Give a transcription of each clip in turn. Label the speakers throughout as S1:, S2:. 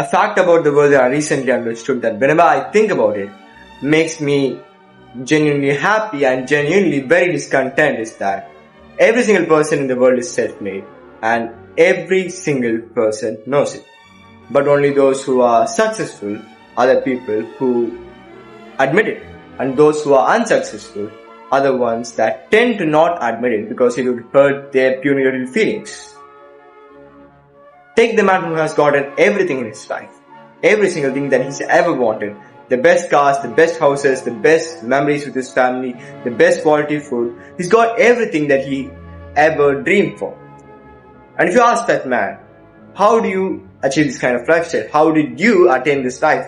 S1: A fact about the world that I recently understood that whenever I think about it, makes me genuinely happy and genuinely very discontent is that every single person in the world is self-made and every single person knows it. But only those who are successful are the people who admit it, and those who are unsuccessful are the ones that tend to not admit it because it would hurt their puny little feelings. Take the man who has gotten everything in his life, every single thing that he's ever wanted, the best cars, the best houses, the best memories with his family, the best quality food. He's got everything that he ever dreamed for. And if you ask that man, how do you achieve this kind of lifestyle? How did you attain this life?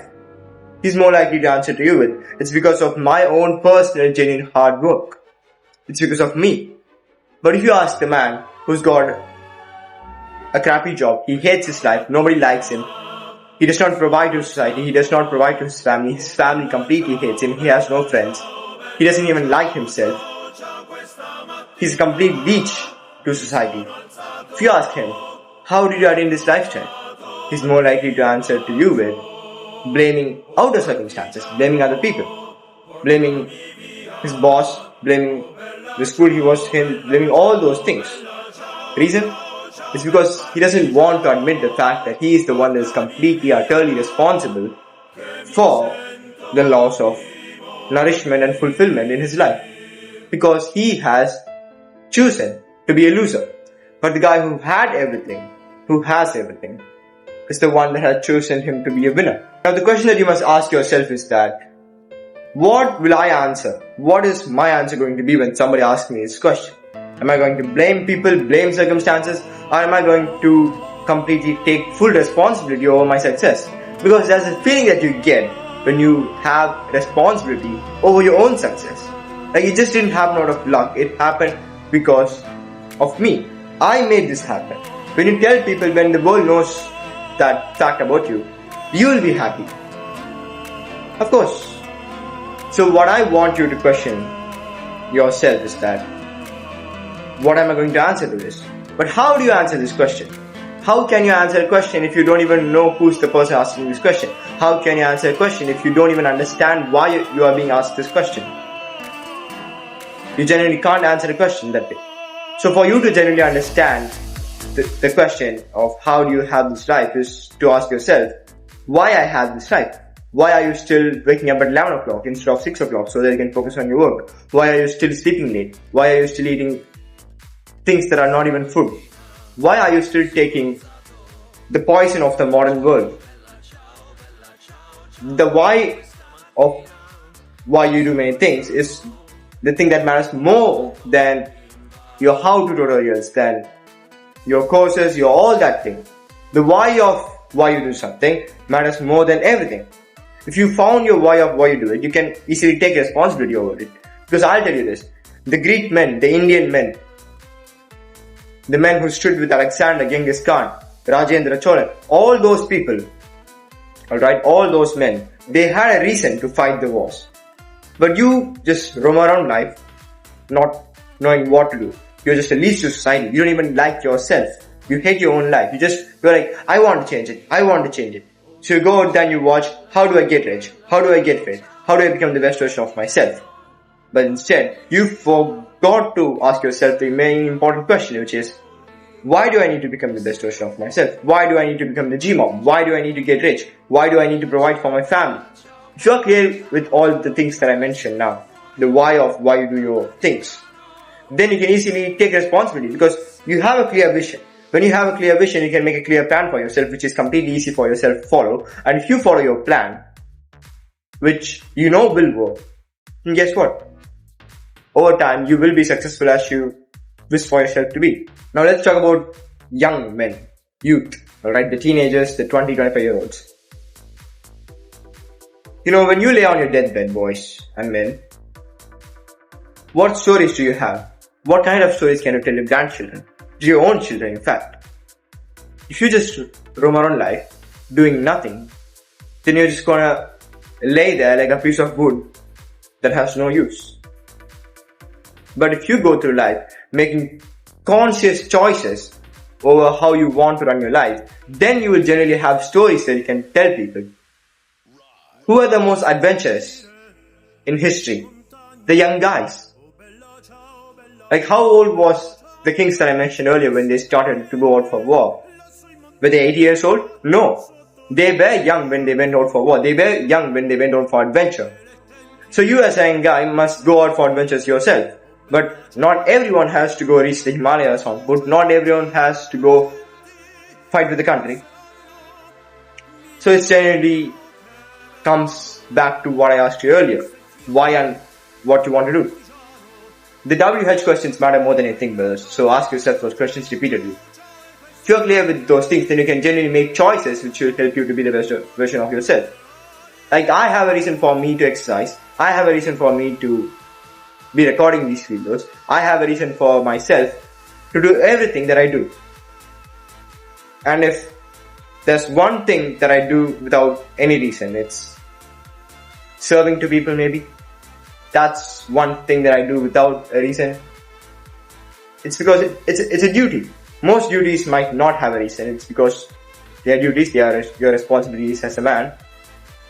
S1: He's more likely to answer to you with, it's because of my own personal genuine hard work. It's because of me. But if you ask the man who's got a crappy job, he hates his life, nobody likes him, he does not provide to society, he does not provide to his family completely hates him, he has no friends, he doesn't even like himself, he's a complete leech to society. If you ask him, how did you attain this lifestyle? He's more likely to answer to you with blaming outer circumstances, blaming other people, blaming his boss, blaming the school he was in, blaming all those things. Reason? It's because he doesn't want to admit the fact that he is the one that is completely, utterly responsible for the loss of nourishment and fulfillment in his life. Because he has chosen to be a loser. But the guy who had everything, who has everything, is the one that has chosen him to be a winner. Now the question that you must ask yourself is that, what will I answer? What is my answer going to be when somebody asks me this question? Am I going to blame people, blame circumstances, or am I going to completely take full responsibility over my success? Because there's a feeling that you get when you have responsibility over your own success. Like it just didn't happen out of luck, it happened because of me. I made this happen. When you tell people, when the world knows that fact about you, you will be happy. Of course. So what I want you to question yourself is that, what am I going to answer to this? But how do you answer this question? How can you answer a question if you don't even know who's the person asking this question? How can you answer a question if you don't even understand why you are being asked this question? You genuinely can't answer a question that way. So for you to genuinely understand the question of how do you have this life is to ask yourself, why I have this life? Why are you still waking up at 11 o'clock instead of 6 o'clock so that you can focus on your work? Why are you still sleeping late? Why are you still eating things that are not even food? Why are you still taking the poison of the modern world? The why of why you do many things is the thing that matters more than your how-to tutorials, than your courses, your all that thing. The why of why you do something matters more than everything. If you found your why of why you do it, you can easily take responsibility over it. Because I'll tell you this, the Greek men, the Indian men, the men who stood with Alexander, Genghis Khan, Rajendra Cholan, all those people, alright, all those men, they had a reason to fight the wars. But you just roam around life, not knowing what to do. You're just a leech to society. You don't even like yourself. You hate your own life. You're like, I want to change it. I want to change it. So you go out there and you watch, how do I get rich? How do I get fit? How do I become the best version of myself? But instead, you forgot to ask yourself the main important question, which is, why do I need to become the best version of myself? Why do I need to become the G-Mom? Why do I need to get rich? Why do I need to provide for my family? If you are clear with all the things that I mentioned now, the why of why you do your things, then you can easily take responsibility because you have a clear vision. When you have a clear vision, you can make a clear plan for yourself, which is completely easy for yourself to follow. And if you follow your plan, which you know will work, then guess what? Over time, you will be successful as you wish for yourself to be. Now let's talk about young men, youth, alright, the teenagers, the 20-25-year-olds. You know, when you lay on your deathbed, boys and men, what stories do you have? What kind of stories can you tell your grandchildren? To your own children, in fact. If you just roam around life, doing nothing, then you're just gonna lay there like a piece of wood that has no use. But if you go through life making conscious choices over how you want to run your life, then you will generally have stories that you can tell people. Who are the most adventurous in history? The young guys. Like, how old was the kings that I mentioned earlier when they started to go out for war? Were they 80 years old? No. They were young when they went out for war. They were young when they went out for adventure. So you as a young guy must go out for adventures yourself. But not everyone has to go reach the Himalayas on foot. Not everyone has to go fight with the country. So it generally comes back to what I asked you earlier. Why and what you want to do. The WH questions matter more than anything, brothers. So ask yourself those questions repeatedly. If you're clear with those things, then you can genuinely make choices which will help you to be the best version of yourself. Like, I have a reason for me to exercise. I have a reason for me to be recording these videos. I have a reason for myself to do everything that I do. And if there's one thing that I do without any reason, it's serving to people maybe. That's one thing that I do without a reason. It's because it's a duty. Most duties might not have a reason. It's because they are duties, they are your responsibilities as a man.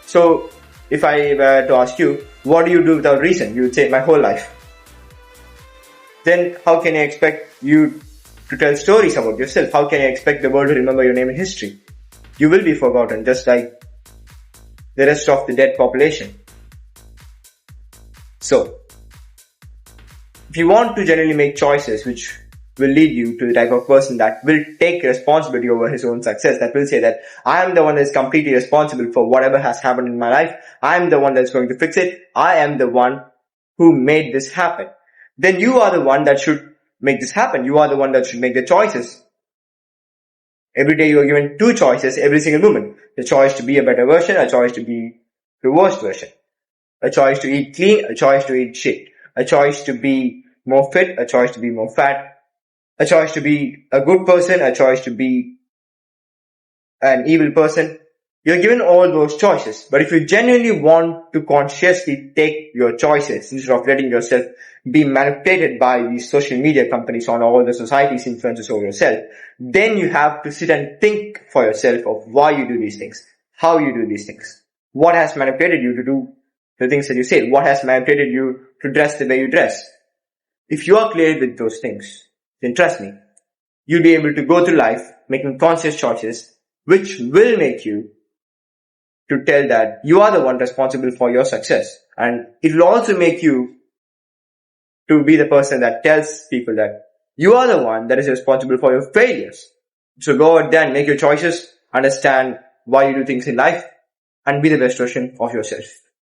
S1: So, if I were to ask you, what do you do without reason? You would say, my whole life. Then, how can I expect you to tell stories about yourself? How can I expect the world to remember your name in history? You will be forgotten, just like the rest of the dead population. So, if you want to generally make choices which will lead you to the type of person that will take responsibility over his own success, that will say that I am the one that is completely responsible for whatever has happened in my life, I am the one that's going to fix it, I am the one who made this happen, then you are the one that should make this happen. You are the one that should make the choices. Every day you are given two choices every single moment. The choice to be a better version, a choice to be the worst version. A choice to eat clean, a choice to eat shit. A choice to be more fit, a choice to be more fat. A choice to be a good person, a choice to be an evil person. You're given all those choices. But if you genuinely want to consciously take your choices instead of letting yourself be manipulated by these social media companies on all the society's influences over yourself, then you have to sit and think for yourself of why you do these things, how you do these things, what has manipulated you to do the things that you say, what has manipulated you to dress the way you dress. If you are clear with those things, then trust me, you'll be able to go through life making conscious choices which will make you to tell that you are the one responsible for your success. And it will also make you to be the person that tells people that you are the one that is responsible for your failures. So go out there and make your choices, understand why you do things in life, and be the best version of yourself.